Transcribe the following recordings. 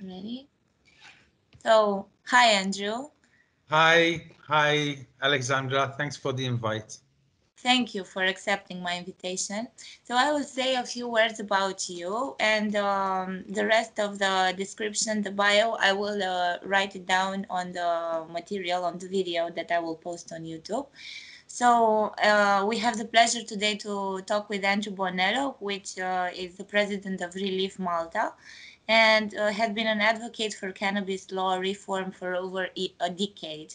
Ready? So, hi, Andrew. Hi, Alexandra. Thanks for the invite. Thank you for accepting my invitation. So I will say a few words about you, and the rest of the description, the bio, I will write it down on the material, on the video that I will post on YouTube. So we have the pleasure today to talk with Andrew Bonello, which is the president of ReLeaf Malta, and had been an advocate for cannabis law reform for over a decade.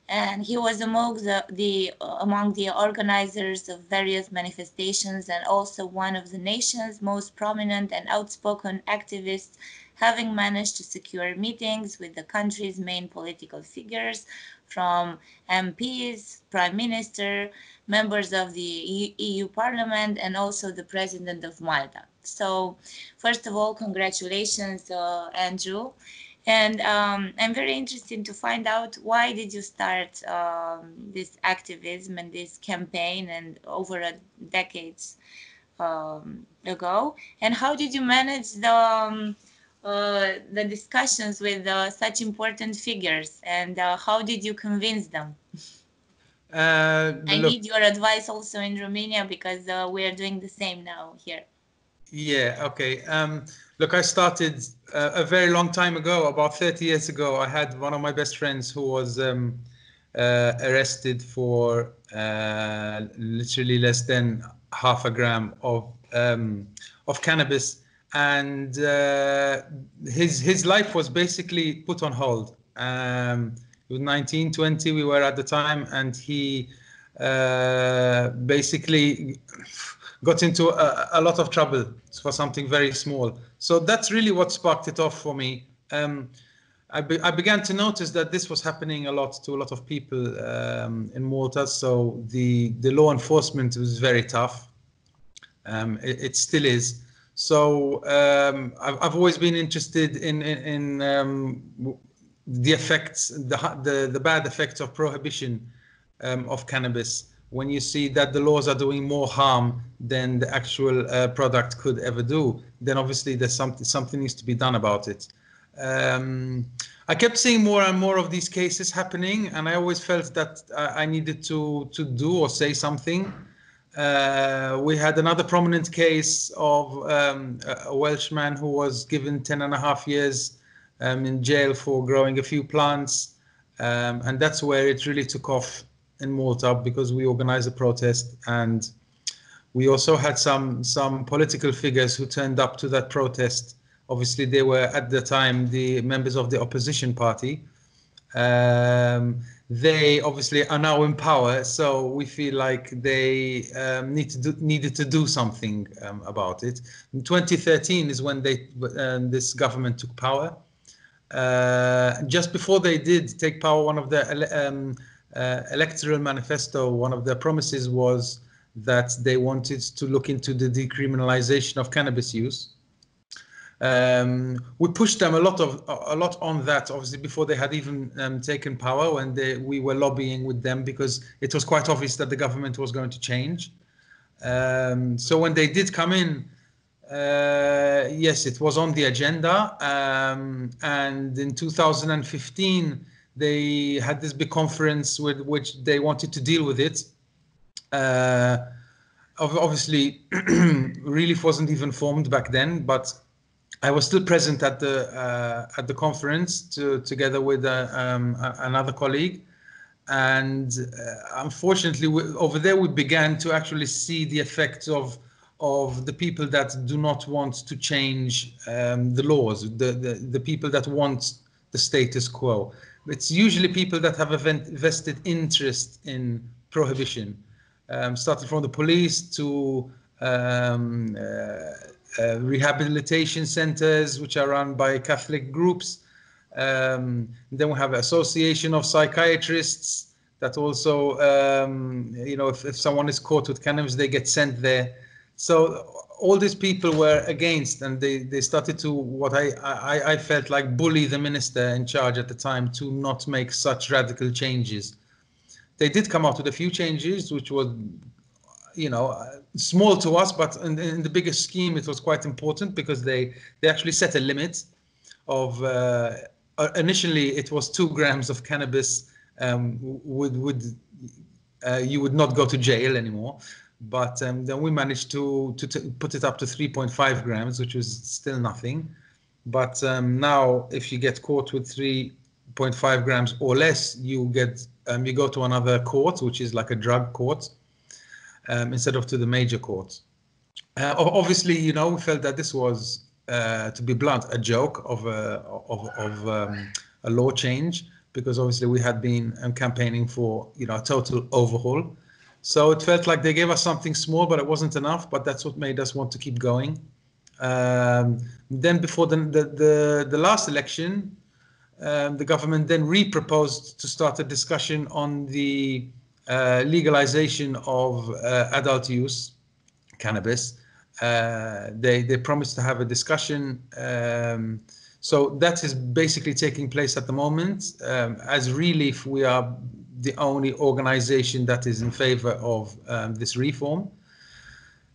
And he was among the organizers of various manifestations and also one of the nation's most prominent and outspoken activists, having managed to secure meetings with the country's main political figures, from MPs, Prime Minister, members of the EU Parliament, and also the President of Malta. So, first of all, congratulations, Andrew. And I'm very interested to find out why did you start this activism and this campaign and over a decade ago, and how did you manage the discussions with such important figures, and how did you convince them? I Look, need your advice also in Romania because we are doing the same now here. yeah, okay. Look, I started a very long time ago, about 30 years ago. I had one of my best friends who was arrested for literally less than half a gram of cannabis, and his life was basically put on hold. It was 1920 we were at the time, and he basically got into a lot of trouble for something very small. So that's really what sparked it off for me. I began to notice that this was happening a lot to a lot of people in Malta. So the law enforcement was very tough. It still is. So I've always been interested in the effects, the bad effects of prohibition of cannabis. When you see that the laws are doing more harm than the actual product could ever do, then obviously there's something needs to be done about it. I kept seeing more and more of these cases happening, and I always felt that I needed to do or say something. We had another prominent case of a Welshman who was given 10.5 years in jail for growing a few plants, and that's where it really took off in Malta, because we organized a protest, and we also had some political figures who turned up to that protest. Obviously, they were at the time the members of the opposition party. They obviously are now in power, so we feel like they needed to do something about it. In 2013 is when this government took power. Just before they did take power, one of the electoral manifesto, one of their promises was that they wanted to look into the decriminalization of cannabis use. We pushed them a lot on that, obviously, before they had even taken power, when we were lobbying with them, because it was quite obvious that the government was going to change. So when they did come in, yes, it was on the agenda, and in 2015 they had this big conference with which they wanted to deal with it. Obviously, ReLeaf wasn't even formed back then, but I was still present at the conference together with another colleague, and unfortunately, over there we began to actually see the effects of the people that do not want to change the laws, the people that want the status quo. It's usually people that have a vested interest in prohibition, starting from the police to rehabilitation centers, which are run by Catholic groups. Then we have an association of psychiatrists that also, if someone is caught with cannabis, they get sent there. So all these people were against, and they started to, what I felt like, bully the minister in charge at the time to not make such radical changes. They did come out with a few changes, which was, small to us, but in the bigger scheme, it was quite important, because they actually set a limit of initially it was 2 grams of cannabis you would not go to jail anymore, but then we managed to put it up to 3.5 grams, which was still nothing. But now if you get caught with 3.5 grams or less, you go to another court, which is like a drug court, instead of to the major court. Obviously, you know, we felt that this was, to be blunt, a joke of a law change, because obviously we had been campaigning for, you know, a total overhaul. So it felt like they gave us something small, but it wasn't enough. But that's what made us want to keep going. Then before the last election, the government then re-proposed to start a discussion on the legalization of adult use cannabis. They promised to have a discussion. So that is basically taking place at the moment. As ReLeaf, we are the only organization that is in favor of this reform.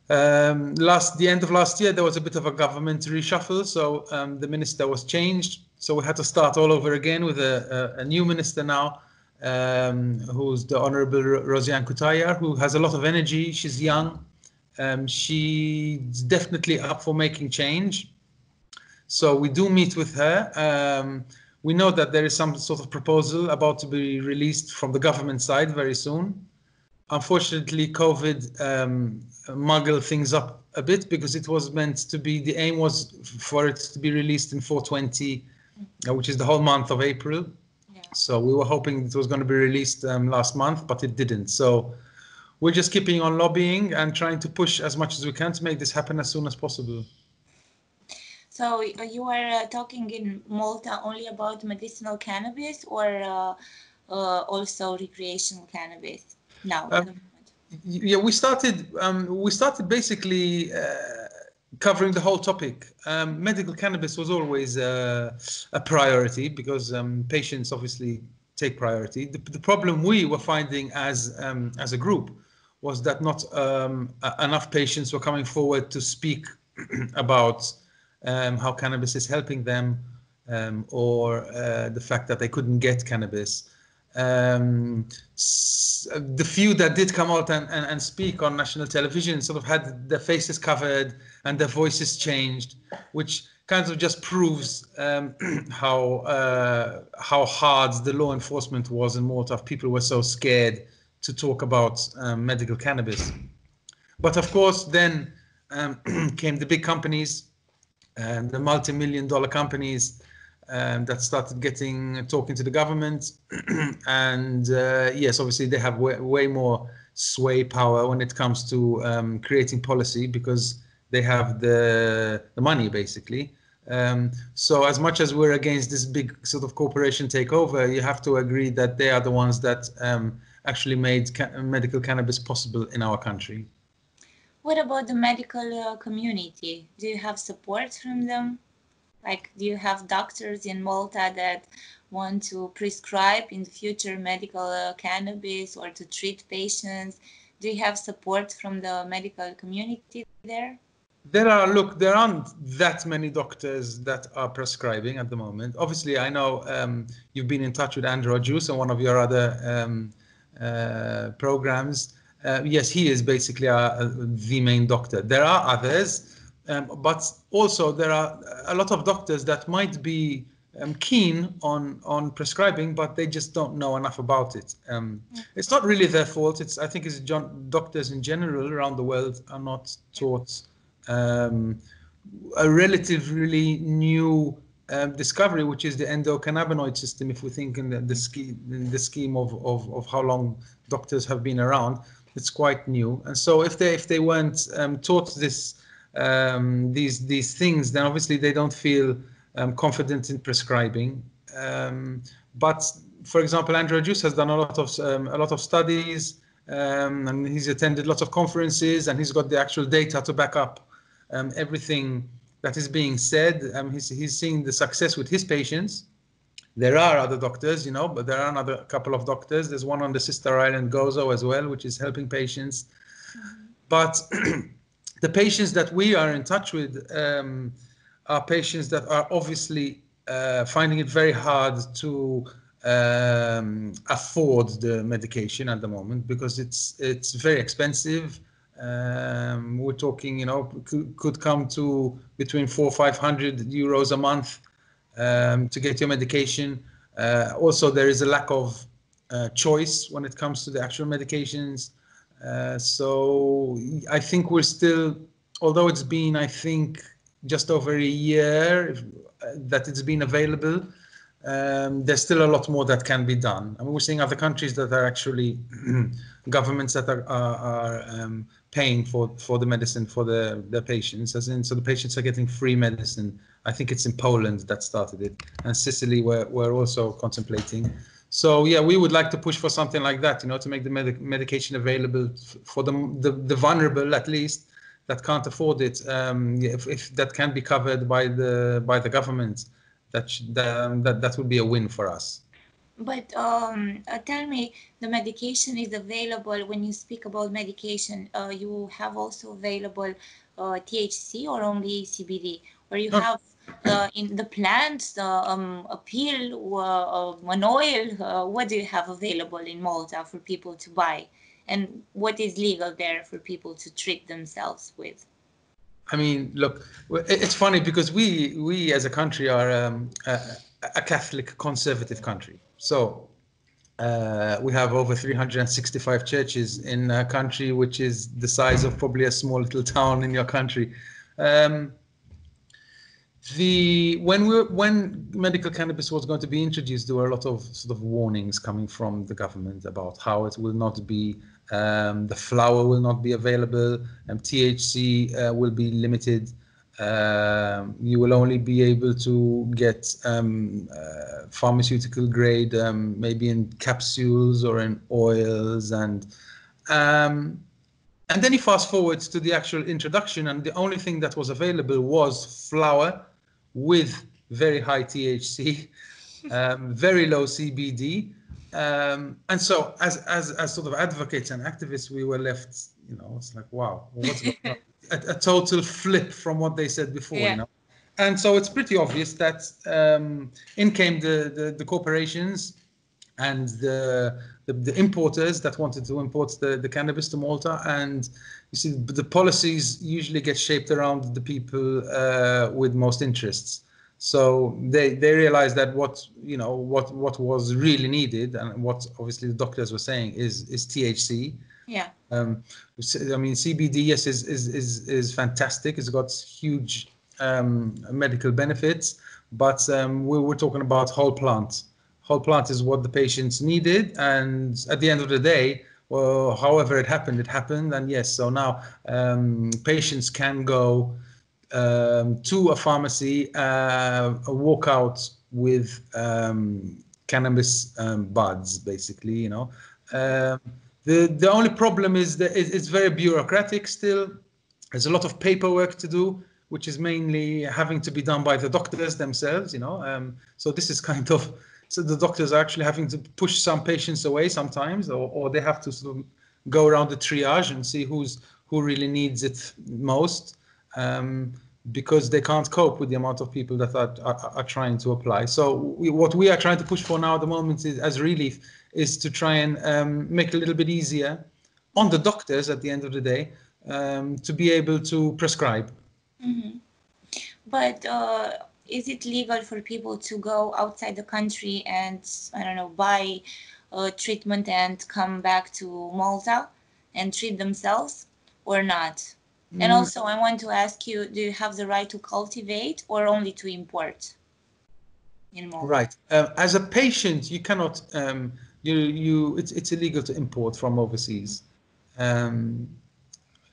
The end of last year, there was a bit of a government reshuffle, so the minister was changed. So we had to start all over again with a new minister now, who's the Honorable Rosiane Kutaya, who has a lot of energy. She's young. She's definitely up for making change. So we do meet with her. We know that there is some sort of proposal about to be released from the government side very soon. Unfortunately, COVID muggled things up a bit, because it was meant to be, the aim was for it to be released in 4/20, which is the whole month of April. Yeah. So we were hoping it was going to be released last month, but it didn't. So we're just keeping on lobbying and trying to push as much as we can to make this happen as soon as possible. So you are talking in Malta only about medicinal cannabis, or also recreational cannabis now? Yeah, we started basically covering the whole topic. Medical cannabis was always a priority, because patients obviously take priority. The problem we were finding as a group was that not enough patients were coming forward to speak about how cannabis is helping them, or the fact that they couldn't get cannabis. The few that did come out and speak on national television sort of had their faces covered and their voices changed, which kind of just proves how hard the law enforcement was in Malta. People were so scared to talk about medical cannabis. But of course, then came the big companies, the multi-million-dollar companies that started talking to the government. And yes, obviously they have way more sway power when it comes to creating policy, because they have the money, basically. So as much as we're against this big sort of corporation takeover, you have to agree that they are the ones that actually made medical cannabis possible in our country. What about the medical community? Do you have support from them? Like, do you have doctors in Malta that want to prescribe in the future medical cannabis, or to treat patients? Do you have support from the medical community there? There aren't that many doctors that are prescribing at the moment. Obviously, I know you've been in touch with Andrew Bonello on one of your other programs. Yes, he is basically the main doctor. There are others, but also there are a lot of doctors that might be keen on prescribing, but they just don't know enough about it. It's not really their fault. I think it's doctors in general around the world are not taught a relatively new discovery, which is the endocannabinoid system. If we think in the scheme of how long doctors have been around, it's quite new. And so if they weren't taught these things, then obviously they don't feel confident in prescribing. But for example, Andrew Bonello has done a lot of studies, and he's attended lots of conferences, and he's got the actual data to back up everything that is being said. He's seeing the success with his patients. There are other doctors, but there are another couple of doctors. There's one on the sister island, Gozo, as well, which is helping patients. Mm-hmm. But the patients that we are in touch with are patients that are obviously finding it very hard to afford the medication at the moment because it's very expensive. We're talking, you know, could come to between 400 or 500 euros a month to get your medication. Also, there is a lack of choice when it comes to the actual medications. So I think we're still, although it's been, I think, just over a year that it's been available, there's still a lot more that can be done. I mean, we're seeing other countries that are actually governments that are paying for the medicine for the patients, as in, so the patients are getting free medicine. I think it's in Poland that started it, and Sicily we're also contemplating. So yeah, we would like to push for something like that, you know, to make the medication available for the vulnerable, at least, that can't afford it. If that can be covered by the government, that would be a win for us. But tell me, the medication is available. When you speak about medication, you have also available THC or only CBD, or you have in the plants a pill or an oil. What do you have available in Malta for people to buy, and what is legal there for people to treat themselves with? I mean, look, it's funny because we as a country are a Catholic conservative country. So we have over 365 churches in a country which is the size of probably a small little town in your country. When medical cannabis was going to be introduced, there were a lot of sort of warnings coming from the government about how it will not be, the flower will not be available, and THC will be limited. You will only be able to get pharmaceutical grade, maybe in capsules or in oils, and then you fast forward to the actual introduction, and the only thing that was available was flower with very high THC, very low CBD. And so as sort of advocates and activists, we were left, you know, it's like, wow, what's going on? A total flip from what they said before, you know. And so it's pretty obvious that in came the corporations and the importers that wanted to import the cannabis to Malta. And you see, the policies usually get shaped around the people with most interests. So they realized that what was really needed, and what obviously the doctors were saying, is THC. Yeah. I mean, CBD, yes, is fantastic. It's got huge medical benefits, but we were talking about whole plant. Whole plant is what the patients needed, and at the end of the day, well, however it happened, and yes, so now patients can go to a pharmacy, walk out with cannabis buds, basically, you know. The only problem is that it's very bureaucratic still. There's a lot of paperwork to do, which is mainly having to be done by the doctors themselves, you know. So this is kind of, so the doctors are actually having to push some patients away sometimes, or they have to sort of go around the triage and see who really needs it most, because they can't cope with the amount of people that are trying to apply. So what we are trying to push for now at the moment is, as ReLeaf, is to try and make it a little bit easier on the doctors at the end of the day to be able to prescribe. Mm-hmm. But is it legal for people to go outside the country and, I don't know, buy treatment and come back to Malta and treat themselves, or not? And also, I want to ask you, do you have the right to cultivate or only to import in Malta? Right. As a patient, you cannot. It's illegal to import from overseas.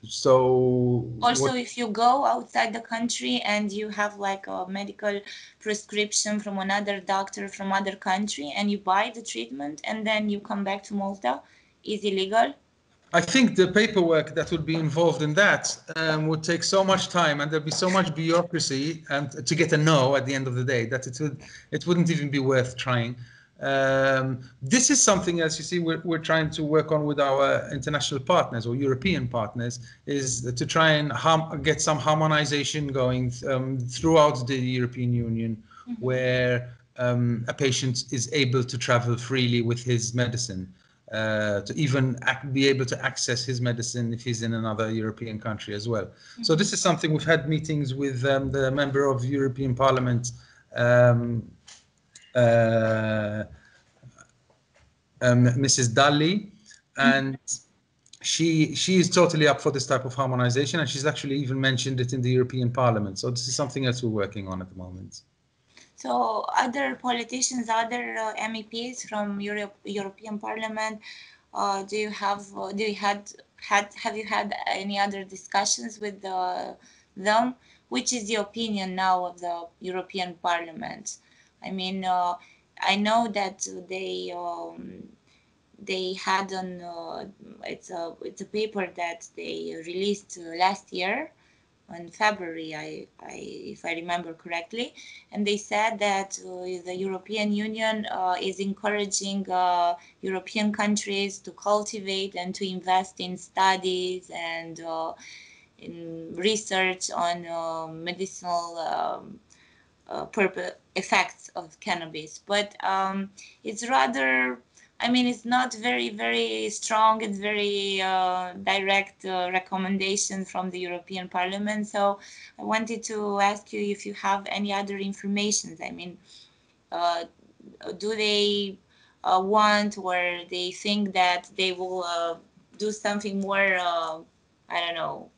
So also, if you go outside the country and you have like a medical prescription from another doctor from other country and you buy the treatment and then you come back to Malta, is illegal? I think the paperwork that would be involved in that would take so much time, and there'd be so much bureaucracy, and to get a no at the end of the day, that it wouldn't even be worth trying. This is something, as you see, we're trying to work on with our international partners or European partners, is to try and get some harmonization going throughout the European Union where a patient is able to travel freely with his medicine, to even be able to access his medicine if he's in another European country as well. So this is something we've had meetings with the member of European Parliament, Mrs. Dalli, and she is totally up for this type of harmonization, and she's actually even mentioned it in the European Parliament. So this is something else we're working on at the moment. So other politicians, other MEPs from European Parliament, have you had any other discussions with them? Which is the opinion now of the European Parliament? I mean, I know that they had it's a paper that they released last year in February, if I remember correctly, and they said that the European Union is encouraging European countries to cultivate and to invest in studies and in research on medicinal effects of cannabis. But it's rather, I mean, it's not very, very strong. It's very direct recommendation from the European Parliament. So I wanted to ask you if you have any other information. I mean, do they want, or they think that they will do something more, I don't know,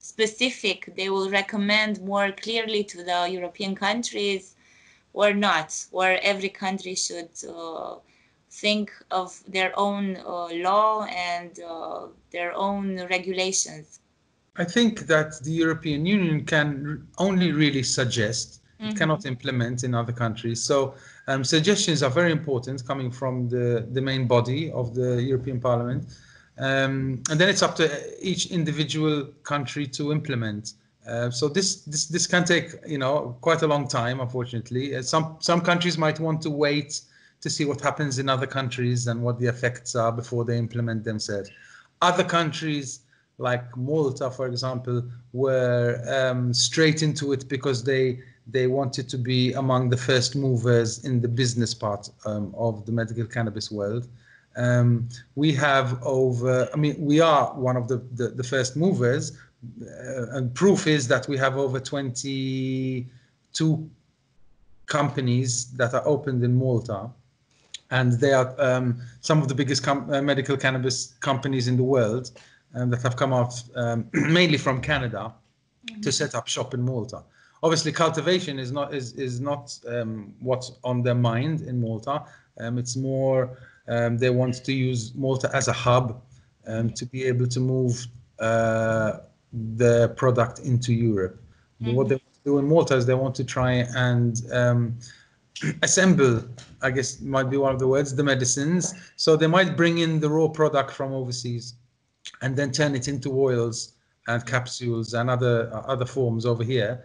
specific? They will recommend more clearly to the European countries, or not? Or every country should think of their own law and their own regulations? I think that the European Union can only really suggest, it cannot implement in other countries. So suggestions are very important coming from the main body of the European Parliament. And then it's up to each individual country to implement. So this can take, quite a long time, unfortunately. Some countries might want to wait to see what happens in other countries and what the effects are before they implement themselves. Other countries, like Malta, for example, were straight into it because they wanted to be among the first movers in the business part of the medical cannabis world. We are one of the first movers, and proof is that we have over 22 companies that are opened in Malta, and they are some of the biggest medical cannabis companies in the world, that have come out mainly from Canada to set up shop in Malta. Obviously, cultivation is not what's on their mind in Malta. It's more they want to use Malta as a hub to be able to move the product into Europe. But what they want to do in Malta is they want to try and assemble, I guess might be one of the words, the medicines. So they might bring in the raw product from overseas and then turn it into oils and capsules and other forms over here,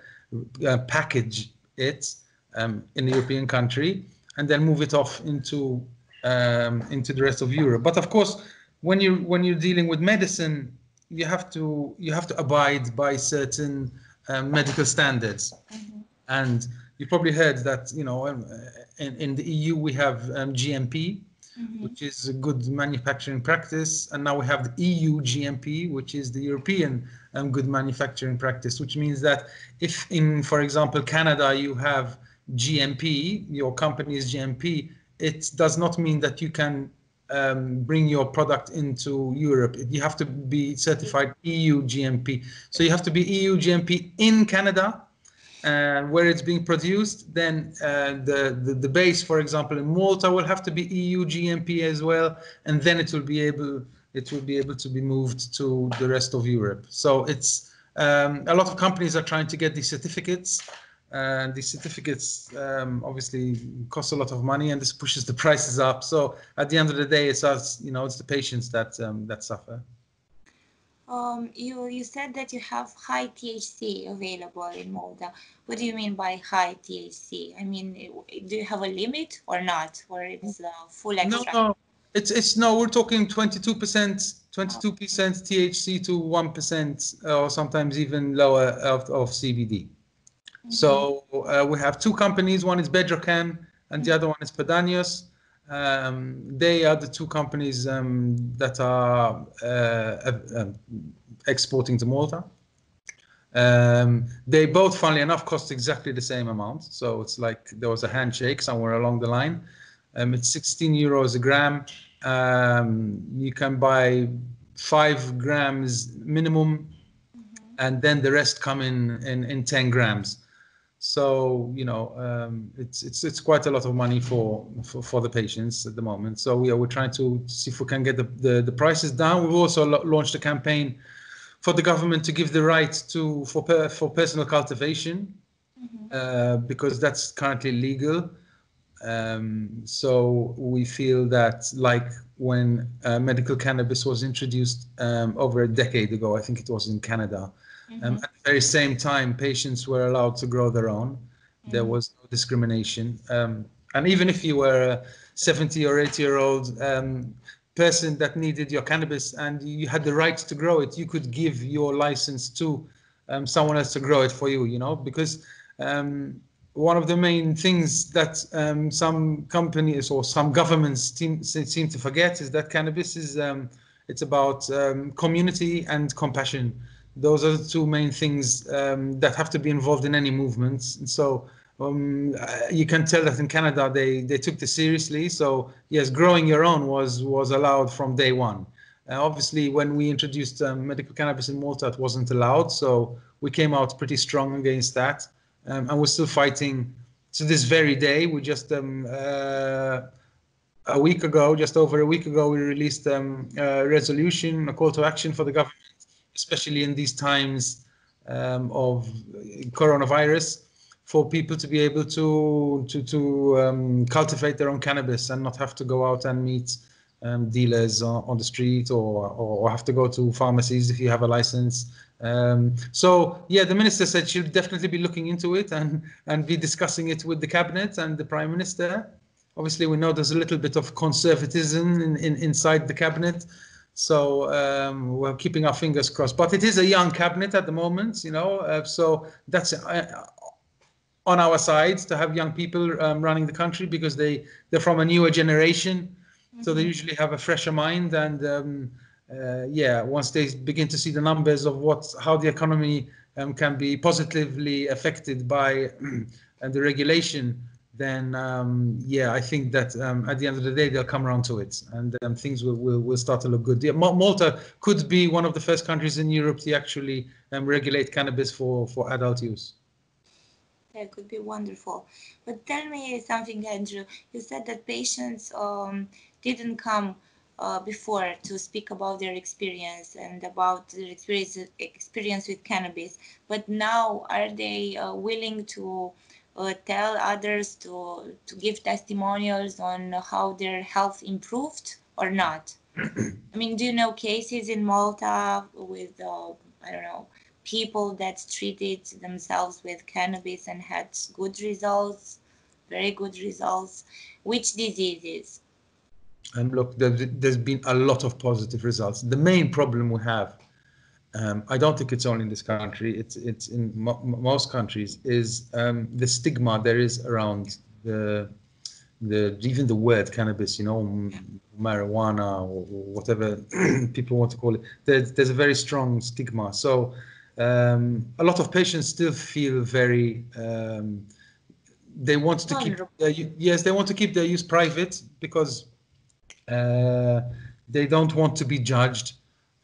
package it in a European country, and then move it off into the rest of Europe. But of course, when you're dealing with medicine, you have to abide by certain medical standards. And you probably heard that in the EU we have GMP, which is a good manufacturing practice, and now we have the EU GMP, which is the European good manufacturing practice, which means that if for example, Canada, you have GMP, your company is GMP, it does not mean that you can bring your product into Europe. You have to be certified EU GMP. So you have to be EU GMP in Canada, where it's being produced. Then the base, for example, in Malta will have to be EU GMP as well, and then it will be able to be moved to the rest of Europe. So it's a lot of companies are trying to get these certificates, and these certificates obviously cost a lot of money, and this pushes the prices up. So at the end of the day, it's us, it's the patients that suffer. You said that you have high THC available in Malta. What do you mean by high THC? I mean, do you have a limit or not, or it's full extract? No, we're talking 22% THC to 1%, or sometimes even lower of CBD. So we have two companies. One is Bedrocan and the other one is Pedanios. They are the two companies that are exporting to Malta. They both, funnily enough, cost exactly the same amount. So it's like there was a handshake somewhere along the line. It's 16 euros a gram. You can buy 5 grams minimum, and then the rest come in 10 grams. So it's quite a lot of money for the patients at the moment. So we're trying to see if we can get the prices down. We've also launched a campaign for the government to give the right for personal cultivation, because that's currently legal. So we feel that, like when medical cannabis was introduced over a decade ago, I think it was in Canada, at the very same time, patients were allowed to grow their own. There was no discrimination. And even if you were a 70 or 80-year-old person that needed your cannabis and you had the right to grow it, you could give your license to someone else to grow it for you, because one of the main things that some companies or some governments seem to forget is that cannabis is it's about community and compassion. Those are the two main things that have to be involved in any movements. And so you can tell that in Canada they took this seriously. So yes, growing your own was allowed from day one. Obviously, when we introduced medical cannabis in Malta, it wasn't allowed. So we came out pretty strong against that. And we're still fighting to this very day. We just just over a week ago, we released a resolution, a call to action for the government, especially in these times of coronavirus, for people to be able to cultivate their own cannabis and not have to go out and meet dealers on the street or have to go to pharmacies if you have a license. So yeah, the minister said she'll definitely be looking into it and be discussing it with the cabinet and the prime minister. Obviously, we know there's a little bit of conservatism inside the cabinet, so we're keeping our fingers crossed. But it is a young cabinet at the moment, so that's on our side to have young people running the country, because they're from a newer generation, so they usually have a fresher mind. And once they begin to see the numbers of how the economy can be positively affected by the regulation, then I think that at the end of the day they'll come around to it, and things will start to look good. Yeah, Malta could be one of the first countries in Europe to actually regulate cannabis for adult use. That could be wonderful. But tell me something, Andrew. You said that patients didn't come before to speak about their experience and about their experience with cannabis. But now, are they willing to tell others, to give testimonials on how their health improved or not? I mean, do you know cases in Malta with, I don't know, people that treated themselves with cannabis and had good results, very good results? Which diseases? And look, there's been a lot of positive results. The main problem we have, I don't think it's only in this country, it's in most countries, is the stigma there is around even the word cannabis, marijuana or whatever people want to call it. There's a very strong stigma. So a lot of patients still feel very they want to keep they want to keep their use private, because they don't want to be judged.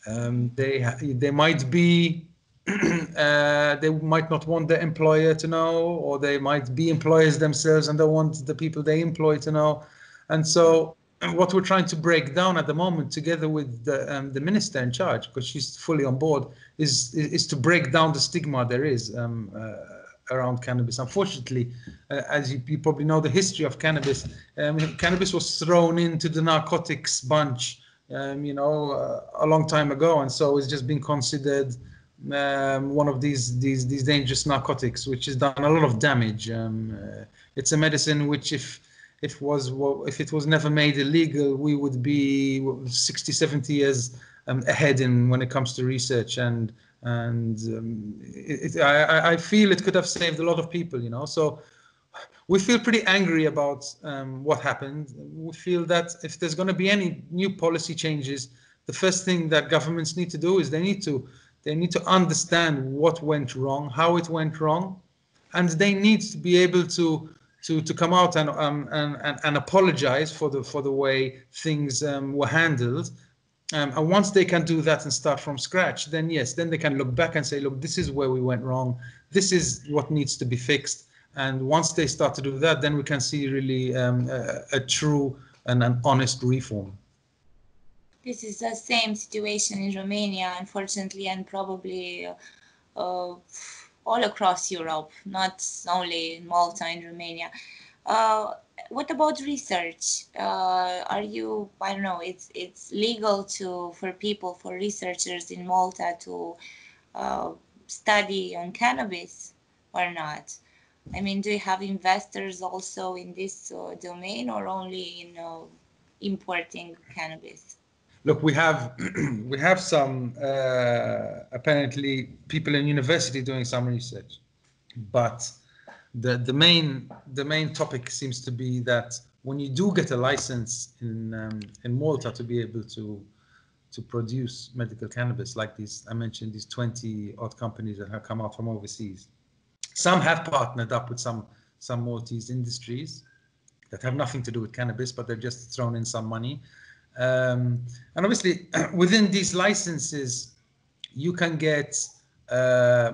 They might be they might not want the employer to know, or they might be employers themselves and don't want the people they employ to know. And so what we're trying to break down at the moment, together with the minister in charge, because she's fully on board, is to break down the stigma there is around cannabis. Unfortunately, as you probably know, the history of cannabis, cannabis was thrown into the narcotics bunch, a long time ago, and so it's just been considered one of these dangerous narcotics, which has done a lot of damage. It's a medicine which, if it was never made illegal, we would be 60, 70 years ahead when it comes to research, and and I feel it could have saved a lot of people, you know. So we feel pretty angry about what happened. We feel that if there's going to be any new policy changes, the first thing that governments need to do is they need to understand what went wrong, how it went wrong, and they need to be able to come out and apologize for the way things were handled. And once they can do that and start from scratch, then yes, then they can look back and say, look, this is where we went wrong. This is what needs to be fixed. And once they start to do that, then we can see really a true and an honest reform. This is the same situation in Romania, unfortunately, and probably all across Europe, not only in Malta and Romania. What about research? Are you, I don't know, it's legal for researchers in Malta to study on cannabis or not? I mean, do you have investors also in this domain, or only in importing cannabis? Look, we have we have some apparently people in university doing some research, but the main topic seems to be that when you do get a license in Malta to be able to produce medical cannabis, like these, I mentioned these 20 odd companies that have come out from overseas. Some have partnered up with some Maltese industries that have nothing to do with cannabis, but they've just thrown in some money. And obviously, within these licenses, you can get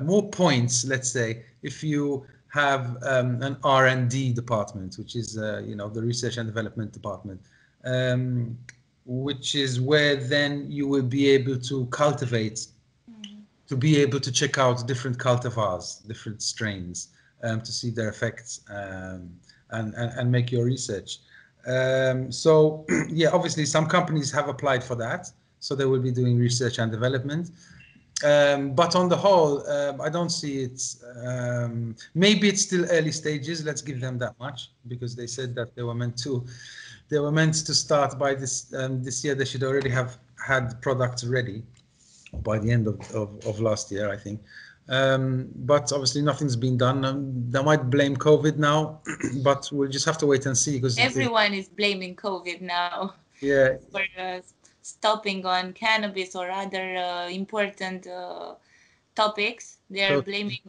more points, let's say, if you have an R&D department, which is the research and development department, which is where then you will be able to cultivate, to be able to check out different cultivars, different strains, to see their effects and make your research. So yeah, obviously some companies have applied for that, so they will be doing research and development. But on the whole, I don't see it. Maybe it's still early stages. Let's give them that much, because they said that they were meant to start by this year. They should already have had products ready by the end of last year, I think. But obviously nothing's been done. They might blame COVID now, but we'll just have to wait and see. Because everyone is blaming COVID now. Yeah. For stopping on cannabis or other important topics. They are blaming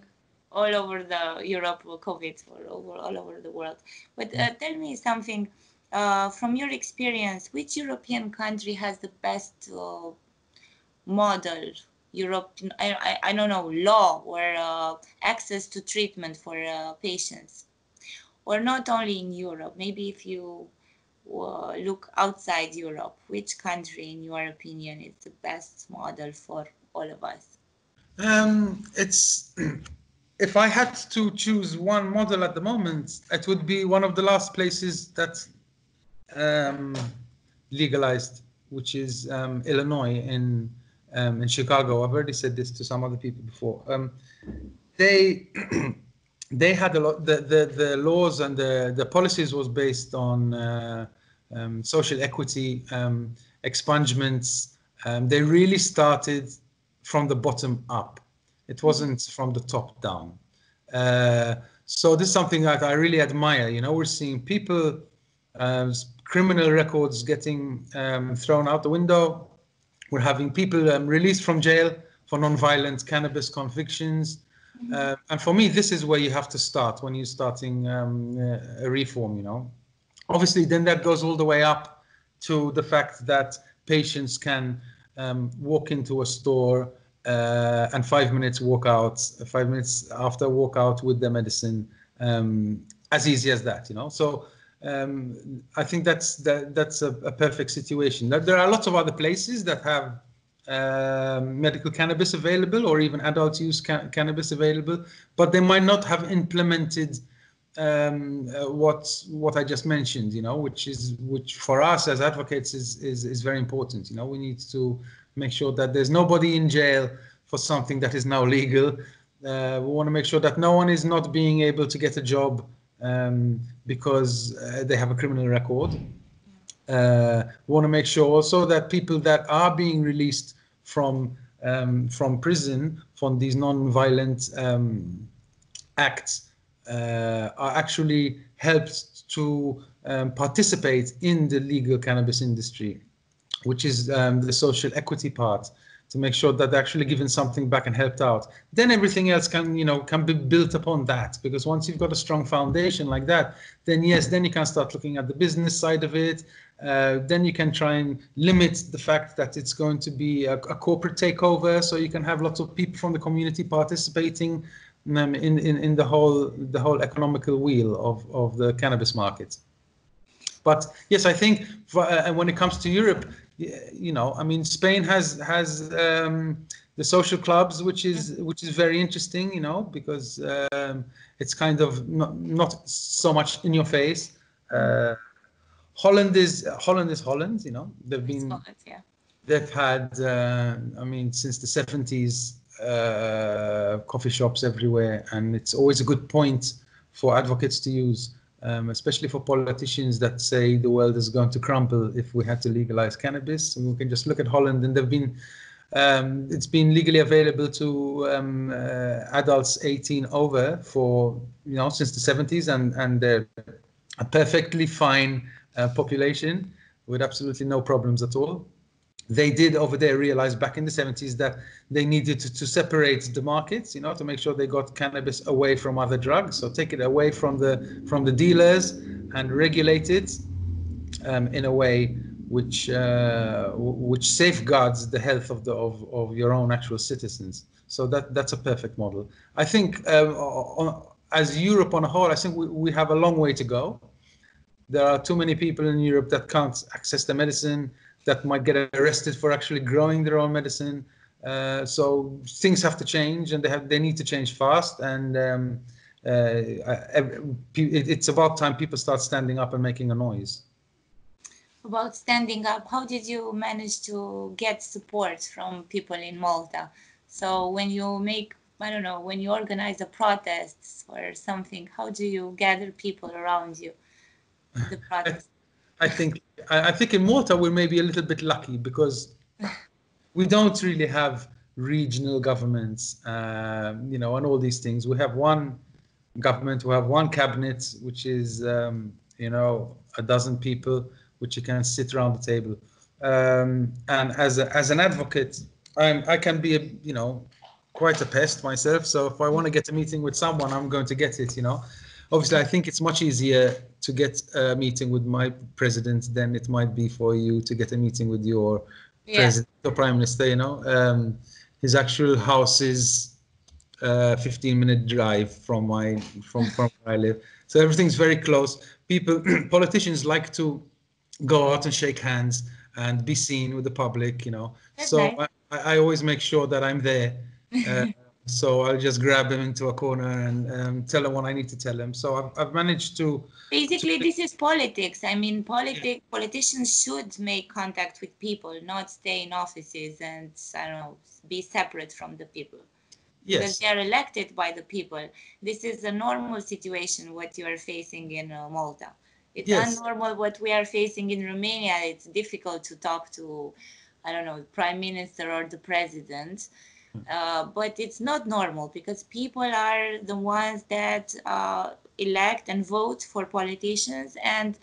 all over the Europe COVID, or all over the world. But tell me something from your experience. Which European country has the best model? Europe, I don't know, law or access to treatment for patients, or not only in Europe. Maybe if you look outside Europe, which country, in your opinion, is the best model for all of us? It's if I had to choose one model at the moment, it would be one of the last places that legalized, which is Illinois in Chicago. I've already said this to some other people before. They had a lot. The laws and the policies was based on social equity, expungements. They really started from the bottom up. It wasn't from the top down. So this is something that I really admire. You know, we're seeing people, criminal records getting thrown out the window. We're having people released from jail for non-violent cannabis convictions. And for me, this is where you have to start when you're starting a reform, you know. Obviously, then that goes all the way up to the fact that patients can walk into a store and 5 minutes walk out, 5 minutes after walk out with their medicine, as easy as that, you know. So I think that's a perfect situation. There are lots of other places that have medical cannabis available, or even adult use cannabis available, but they might not have implemented what I just mentioned, you know, which for us as advocates is very important. You know, we need to make sure that there's nobody in jail for something that is now legal. We want to make sure that no one is not being able to get a job because they have a criminal record. We want to make sure also that people that are being released from from prison from these non-violent acts are actually helped to participate in the legal cannabis industry, which is the social equity part, to make sure that they're actually given something back and helped out. Then everything else can, can be built upon that, because once you've got a strong foundation like that, then yes, then you can start looking at the business side of it. Then you can try and limit the fact that it's going to be a corporate takeover, so you can have lots of people from the community participating in the whole economical wheel of the cannabis market. But yes, I think when it comes to Europe, I mean, Spain has the social clubs, which is very interesting, because it's kind of not so much in your face. Holland is Holland. They've had I mean, since the 70s, coffee shops everywhere, and it's always a good point for advocates to use. Especially for politicians that say the world is going to crumble if we had to legalize cannabis. And we can just look at Holland, and it's been legally available to adults 18 over for since the 70s, and they're a perfectly fine population with absolutely no problems at all. They did over there realize back in the 70s that they needed to separate the markets, to make sure they got cannabis away from other drugs. So take it away from the dealers and regulate it in a way which safeguards the health of your own actual citizens. So that's a perfect model. I think as Europe on a whole, I think we have a long way to go. There are too many people in Europe that can't access the medicine, that might get arrested for actually growing their own medicine. So things have to change, and they need to change fast. And it's about time people start standing up and making a noise. About standing up, how did you manage to get support from people in Malta? So when you make, when you organize a protest or something, how do you gather people around you? The protest. I think in Malta we're maybe a little bit lucky, because we don't really have regional governments, and all these things. We have one government, we have one cabinet, which is, a dozen people, which you can sit around the table. And as an advocate, I can be, quite a pest myself. So if I want to get a meeting with someone, I'm going to get it, Obviously, I think it's much easier to get a meeting with my president than it might be for you to get a meeting with your president or prime minister. His actual house is 15-minute drive from where I live, so everything's very close. Politicians like to go out and shake hands and be seen with the public. So nice. I always make sure that I'm there. So I'll just grab him into a corner and tell him what I need to tell him. So I've managed to... Basically, this is politics. I mean, politicians should make contact with people, not stay in offices and, be separate from the people. Yes. Because they are elected by the people. This is a normal situation, what you are facing in Malta. It's unnormal what we are facing in Romania. It's difficult to talk to, prime minister or the president. But it's not normal, because people are the ones that elect and vote for politicians, and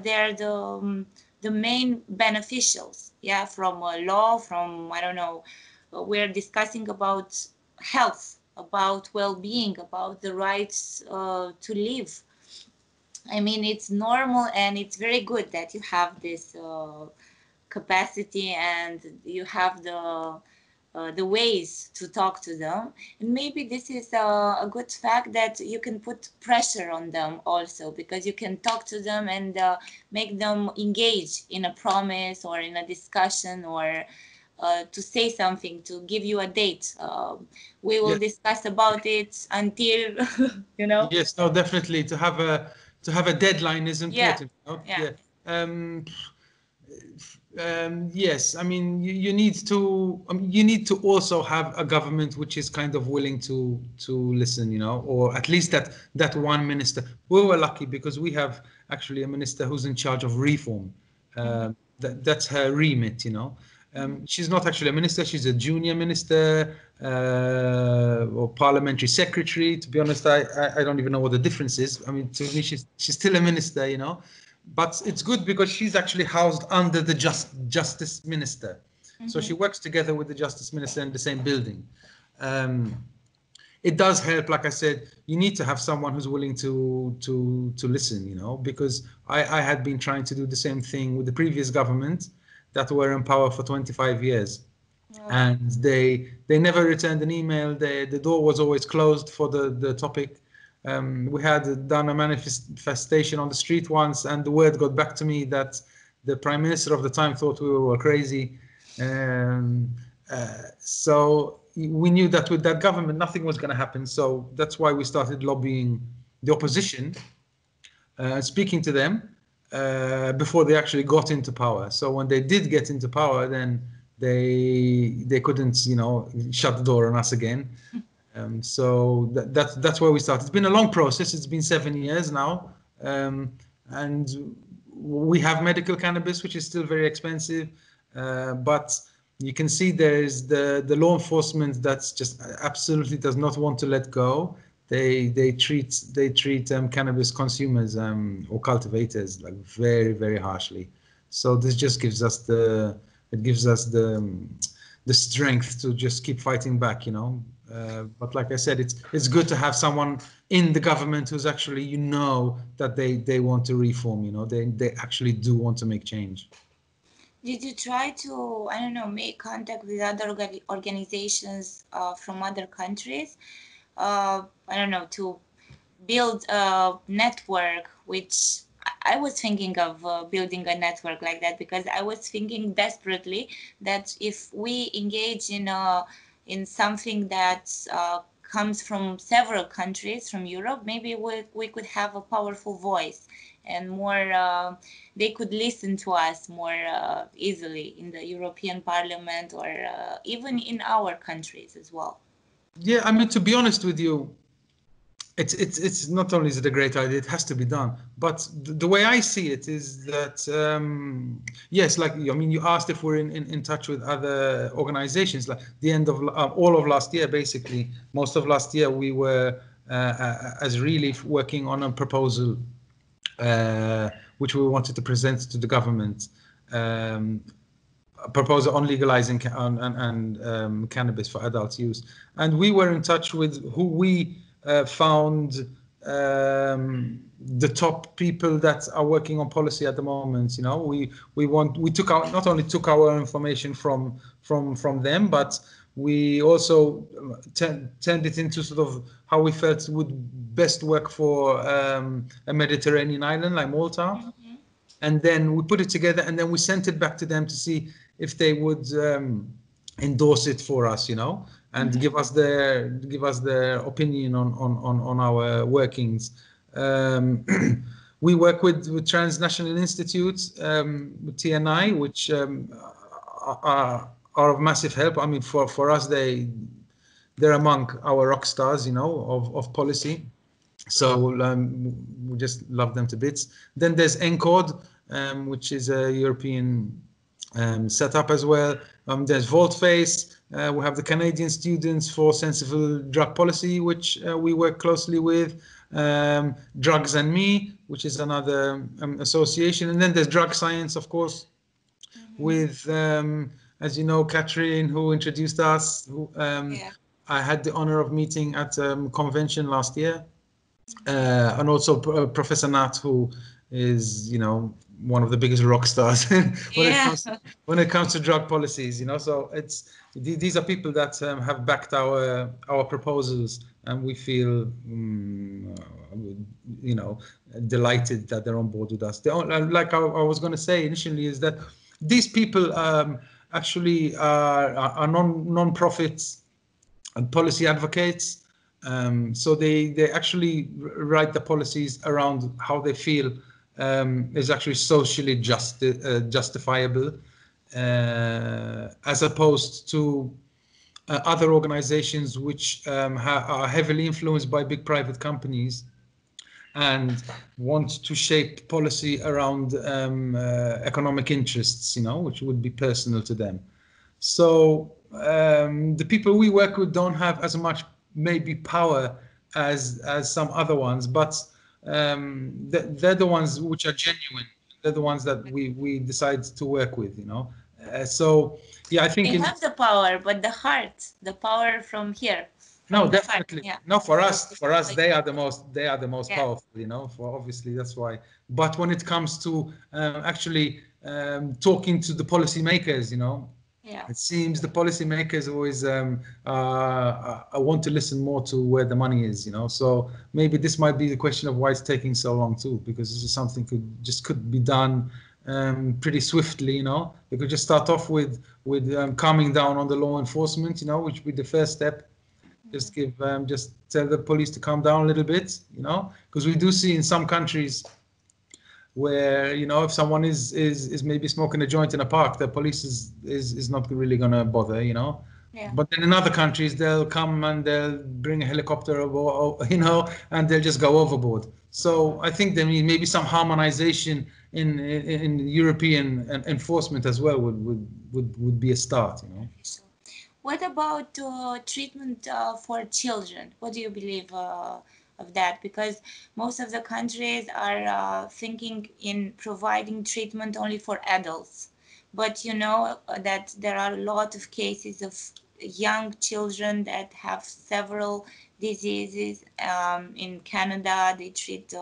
they're the main beneficials, from law, from, we're discussing about health, about well-being, about the rights to live. I mean, it's normal, and it's very good that you have this capacity, and you have the ways to talk to them. And maybe this is a good fact that you can put pressure on them also, because you can talk to them and make them engage in a promise or in a discussion, or to say something, to give you a date. We will discuss about it until, Yes, no, definitely. To have a deadline is important. Yes, I mean, you need to also have a government which is kind of willing to listen, or at least that one minister. We were lucky because we have actually a minister who's in charge of reform. That's her remit, She's not actually a minister, she's a junior minister or parliamentary secretary. To be honest, I don't even know what the difference is. I mean, to me, she's still a minister, you know. But it's good because she's actually housed under the justice minister. So she works together with the justice minister in the same building. It does help, like I said, you need to have someone who's willing to listen, you know, because I had been trying to do the same thing with the previous government that were in power for 25 years. And they never returned an email. The door was always closed for the topic. We had done a manifestation on the street once, and the word got back to me that the prime minister of the time thought we were crazy. So we knew that with that government, nothing was going to happen. So that's why we started lobbying the opposition, speaking to them before they actually got into power. So when they did get into power, then they couldn't, you know, shut the door on us again. So that's where we started. It's been a long process. It's been 7 years now, and we have medical cannabis, which is still very expensive, but you can see there's the law enforcement that's just absolutely does not want to let go. They treat cannabis consumers or cultivators like very, very harshly. So this just gives us the strength to just keep fighting back, you know. But like I said, it's good to have someone in the government who's actually, you know, that they want to reform, you know, they actually do want to make change. Did you try to, I don't know, make contact with other organizations from other countries? I don't know, to build a network, which I was thinking of building a network like that, because I was thinking desperately that if we engage in something that comes from several countries from Europe, maybe we could have a powerful voice and more, they could listen to us more easily in the European Parliament or even in our countries as well. Yeah, I mean, to be honest with you, it's not only is it a great idea, it has to be done. But the way I see it is that yes, like, I mean, you asked if we're in touch with other organizations. Like the end of all of last year, basically, most of last year, we were as ReLeaf working on a proposal which we wanted to present to the government. A proposal on legalizing cannabis for adult use, and we were in touch with who we found the top people that are working on policy at the moment. You know, we took out, not only took our information from them, but we also turned it into sort of how we felt would best work for a Mediterranean island like Malta. And then we put it together, and then we sent it back to them to see if they would endorse it for us, you know, and give us their opinion on our workings. We work with transnational institutes, with TNI, which are of massive help. I mean, for us, they're among our rock stars, you know, of policy. So we just love them to bits. Then there's NCOD, which is a European setup as well. There's Voltface. We have the Canadian Students for Sensible Drug Policy, which we work closely with. Drugs and Me, which is another association. And then there's Drug Science, of course, with, as you know, Catherine, who introduced us. I had the honor of meeting at a convention last year. And also Professor Nat, who is, you know, one of the biggest rock stars when it comes to drug policies, you know. So these are people that have backed our proposals, and we feel, you know, delighted that they're on board with us. Like I was going to say initially, is that these people actually are non-profits and policy advocates. So they actually write the policies around how they feel is actually socially justifiable, as opposed to other organizations which are heavily influenced by big private companies and want to shape policy around economic interests, you know, which would be personal to them. So the people we work with don't have as much maybe power as some other ones, but they're the ones which are genuine. They're the ones that we decide to work with, you know. So yeah, I think They have the power, but the power from here, no, from the heart. definitely. Yeah. No, for us, Like, they are the most yeah. powerful, you know, for obviously that's why. But when it comes to actually talking to the policymakers, you know, Yeah. it seems the policymakers always want to listen more to where the money is, you know. So maybe this might be the question of why it's taking so long too, because this is something could be done pretty swiftly, you know. They could just start off with calming down on the law enforcement, you know, which would be the first step. Just tell the police to calm down a little bit, you know, because we do see in some countries where, you know, if someone is maybe smoking a joint in a park, the police is not really gonna bother, you know. Yeah. But then in other countries, they'll come and they'll bring a helicopter, you know, and they'll just go overboard. So I think there maybe some harmonization in European enforcement as well would be a start, you know. What about treatment for children? What do you believe of that? Because most of the countries are thinking in providing treatment only for adults. But you know that there are a lot of cases of young children that have several diseases. In Canada, they treat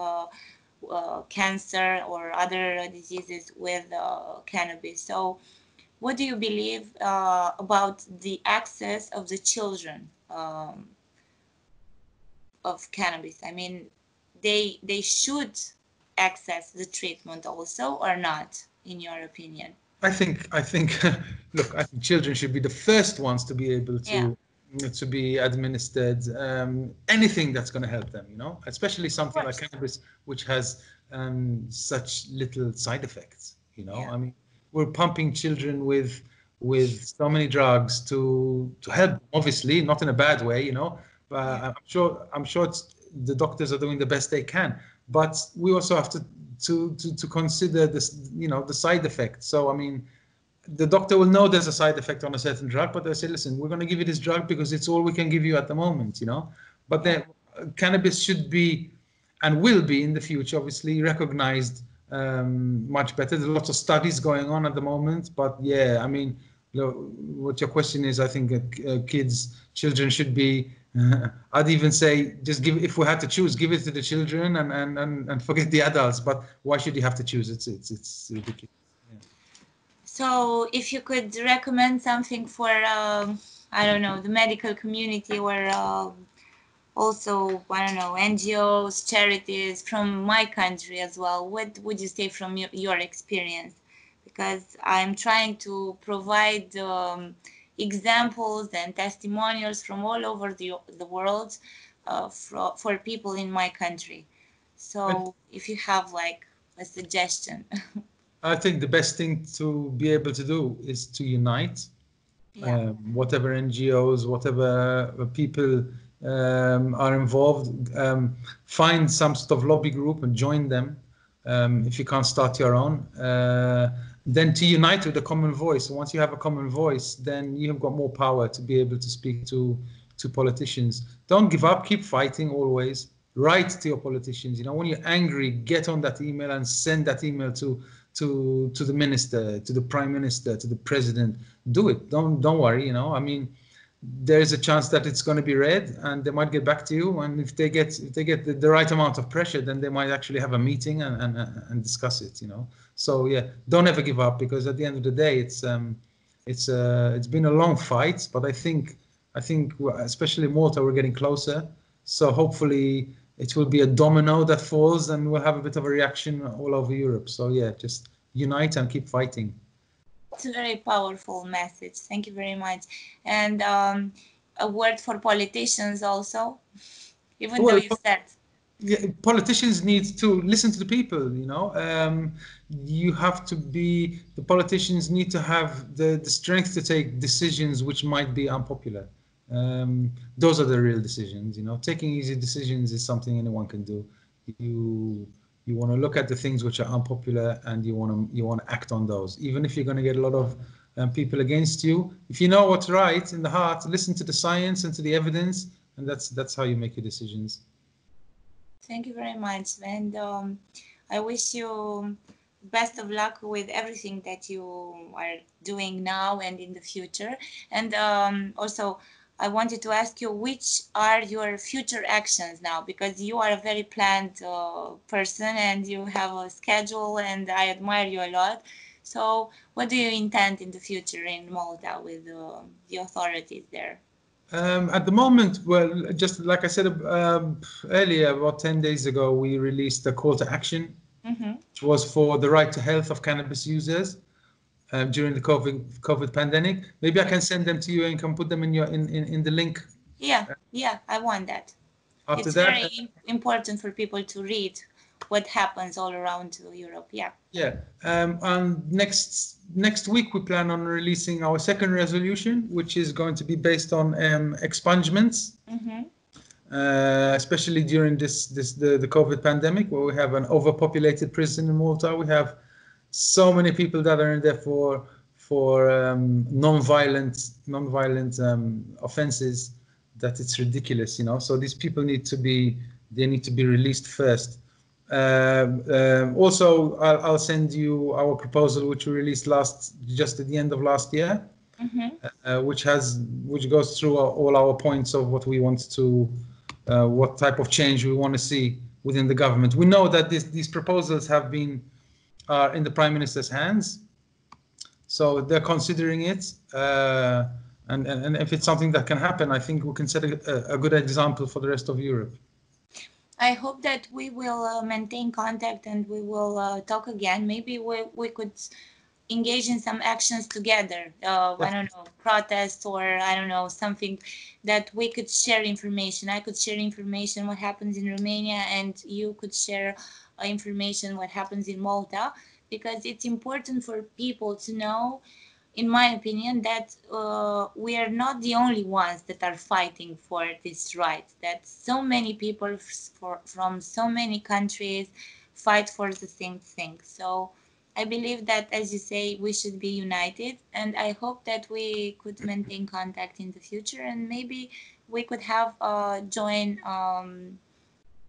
cancer or other diseases with cannabis. So what do you believe about the access of the children of cannabis? I mean, they should access the treatment also or not, in your opinion? I think look, I think children should be the first ones to be able Yeah, to be administered anything that's going to help them, you know, especially of something like course. cannabis, which has such little side effects, you know. Yeah, I mean, we're pumping children with so many drugs to help them, obviously not in a bad way, you know, but yeah, I'm sure the doctors are doing the best they can, but we also have to consider this, you know, the side effects. So I mean, the doctor will know there's a side effect on a certain drug, but they say, listen, we're going to give you this drug because it's all we can give you at the moment, you know. But yeah. then cannabis should be and will be in the future obviously recognized much better. There's lots of studies going on at the moment, but yeah, I mean, what your question is, I think children should be. I'd even say just give. If we had to choose, give it to the children and forget the adults. But why should you have to choose? It's ridiculous. So if you could recommend something for, I don't know, the medical community or also, I don't know, NGOs, charities from my country as well, what would you say from your experience? Because I'm trying to provide examples and testimonials from all over the world for people in my country. I, So if you have like a suggestion. I think the best thing to be able to do is to unite Yeah, whatever NGOs, whatever people are involved, find some sort of lobby group and join them. If you can't start your own, then to unite with a common voice. Once you have a common voice, then you have got more power to be able to speak to politicians. Don't give up. Keep fighting always. Write to your politicians. You know, when you're angry, get on that email and send that email to the minister, to the prime minister, to the president. Do it. Don't worry. You know, I mean, there is a chance that it's going to be read, and they might get back to you. And if they get the right amount of pressure, then they might actually have a meeting and discuss it. You know. So yeah, don't ever give up, because at the end of the day, it's been a long fight, but I think especially Malta, we're getting closer. So hopefully it will be a domino that falls, and we'll have a bit of a reaction all over Europe. So yeah, just unite and keep fighting. it's a very powerful message. Thank you very much. And a word for politicians also, even though Well, you said, yeah, politicians need to listen to the people, you know. You have to be, the politicians need to have the strength to take decisions which might be unpopular. Those are the real decisions, you know. Taking easy decisions is something anyone can do. You want to look at the things which are unpopular, and you want to act on those, even if you're going to get a lot of people against you. If you know what's right in the heart, listen to the science and to the evidence, and that's how you make your decisions. Thank you very much, and I wish you best of luck with everything that you are doing now and in the future. And also, I wanted to ask you, which are your future actions now? Because you are a very planned person and you have a schedule, and I admire you a lot. So what do you intend in the future in Malta with the authorities there? At the moment, well, just like I said earlier, about 10 days ago, we released a call to action, which was for the right to health of cannabis users during the COVID pandemic. Maybe I can send them to you and can put them in your in the link. Yeah, I want that. After It's that, very important for people to read what happens all around Europe. yeah. And next week we plan on releasing our second resolution, which is going to be based on expungements, especially during the COVID pandemic, where we have an overpopulated prison in Malta. We have so many people that are in there for non-violent offenses that it's ridiculous, you know. So these people need to be released first. Also, I'll send you our proposal, which we released just at the end of last year, which goes through all our points of what we want to, what type of change we want to see within the government. We know that these proposals are in the Prime Minister's hands, so they're considering it. And if it's something that can happen, I think we can set a good example for the rest of Europe. I hope that we will maintain contact and we will talk again. Maybe we could engage in some actions together. I don't know, protests, or I don't know, something that we could share information. I could share information what happens in Romania, and you could share information what happens in Malta, because it's important for people to know, in my opinion, that we are not the only ones that are fighting for this right, that so many people from so many countries fight for the same thing. So I believe that, as you say, we should be united, and I hope that we could maintain contact in the future, and maybe we could have joint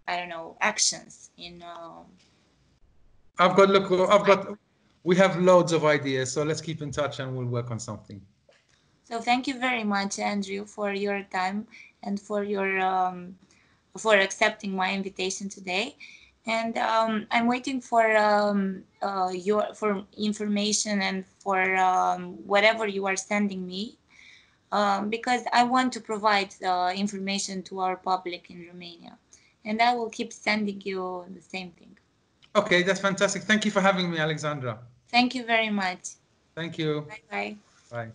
I don't know, actions in We have loads of ideas, so let's keep in touch and we'll work on something. So thank you very much, Andrew, for your time and for your for accepting my invitation today. And I'm waiting for information and for whatever you are sending me, because I want to provide information to our public in Romania, and I will keep sending you the same thing. Okay, that's fantastic. Thank you for having me, Alexandra. Thank you very much. Thank you. Bye-bye. Bye.